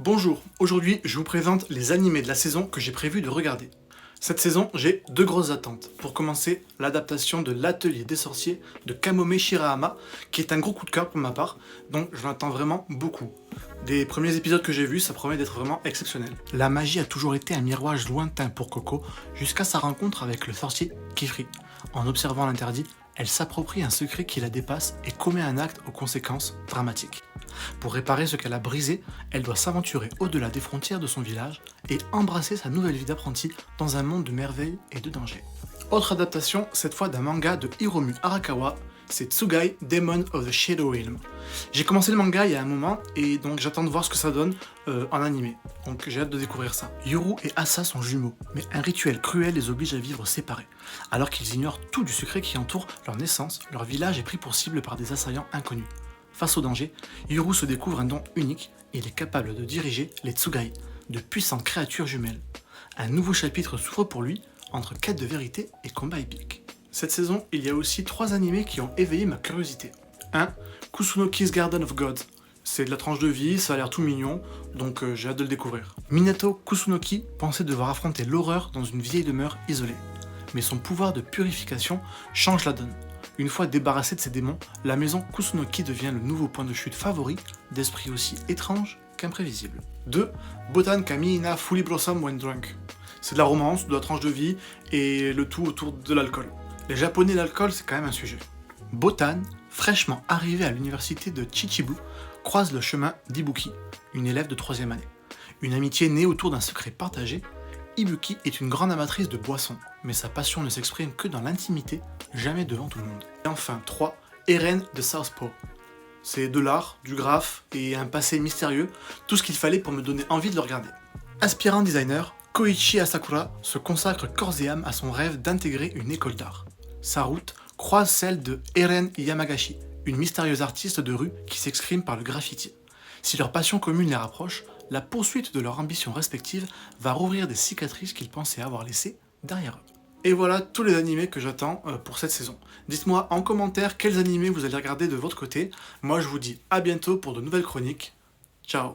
Bonjour, aujourd'hui je vous présente les animés de la saison que j'ai prévu de regarder. Cette saison, j'ai deux grosses attentes. Pour commencer, l'adaptation de l'Atelier des sorciers de Kamome Shirahama, qui est un gros coup de cœur pour ma part, donc j'en attends vraiment beaucoup. Des premiers épisodes que j'ai vus, ça promet d'être vraiment exceptionnel. La magie a toujours été un miroir lointain pour Coco, jusqu'à sa rencontre avec le sorcier Kifri. En observant l'interdit, elle s'approprie un secret qui la dépasse et commet un acte aux conséquences dramatiques. Pour réparer ce qu'elle a brisé, elle doit s'aventurer au-delà des frontières de son village et embrasser sa nouvelle vie d'apprentie dans un monde de merveilles et de dangers. Autre adaptation, cette fois d'un manga de Hiromu Arakawa, c'est Tsugai, Demon of the Shadow Realm. J'ai commencé le manga il y a un moment et donc j'attends de voir ce que ça donne en animé. Donc j'ai hâte de découvrir ça. Yuru et Asa sont jumeaux, mais un rituel cruel les oblige à vivre séparés. Alors qu'ils ignorent tout du secret qui entoure leur naissance, leur village est pris pour cible par des assaillants inconnus. Face au danger, Yuru se découvre un don unique et il est capable de diriger les Tsugai, de puissantes créatures jumelles. Un nouveau chapitre s'ouvre pour lui, entre quête de vérité et combat épique. Cette saison, il y a aussi 3 animés qui ont éveillé ma curiosité. 1. Kusunoki's Garden of Gods. C'est de la tranche de vie, ça a l'air tout mignon, donc j'ai hâte de le découvrir. Minato Kusunoki pensait devoir affronter l'horreur dans une vieille demeure isolée. Mais son pouvoir de purification change la donne. Une fois débarrassée de ses démons, la maison Kusunoki devient le nouveau point de chute favori d'esprits aussi étranges qu'imprévisibles. 2. Botan Kamiina Fully Blossom When Drunk. C'est de la romance, de la tranche de vie, et le tout autour de l'alcool. Les japonais et l'alcool, c'est quand même un sujet. Botan, fraîchement arrivé à l'université de Chichibu, croise le chemin d'Ibuki, une élève de 3e année. Une amitié née autour d'un secret partagé. Ibuki est une grande amatrice de boissons, mais sa passion ne s'exprime que dans l'intimité, jamais devant tout le monde. Et enfin, 3. Eren de Southpaw. C'est de l'art, du graphe et un passé mystérieux, tout ce qu'il fallait pour me donner envie de le regarder. Aspirant designer, Koichi Asakura se consacre corps et âme à son rêve d'intégrer une école d'art. Sa route croise celle de Eren Yamagashi, une mystérieuse artiste de rue qui s'exprime par le graffiti. Si leur passion commune les rapproche, la poursuite de leurs ambitions respectives va rouvrir des cicatrices qu'ils pensaient avoir laissées derrière eux. Et voilà tous les animés que j'attends pour cette saison. Dites-moi en commentaire quels animés vous allez regarder de votre côté. Moi je vous dis à bientôt pour de nouvelles chroniques. Ciao!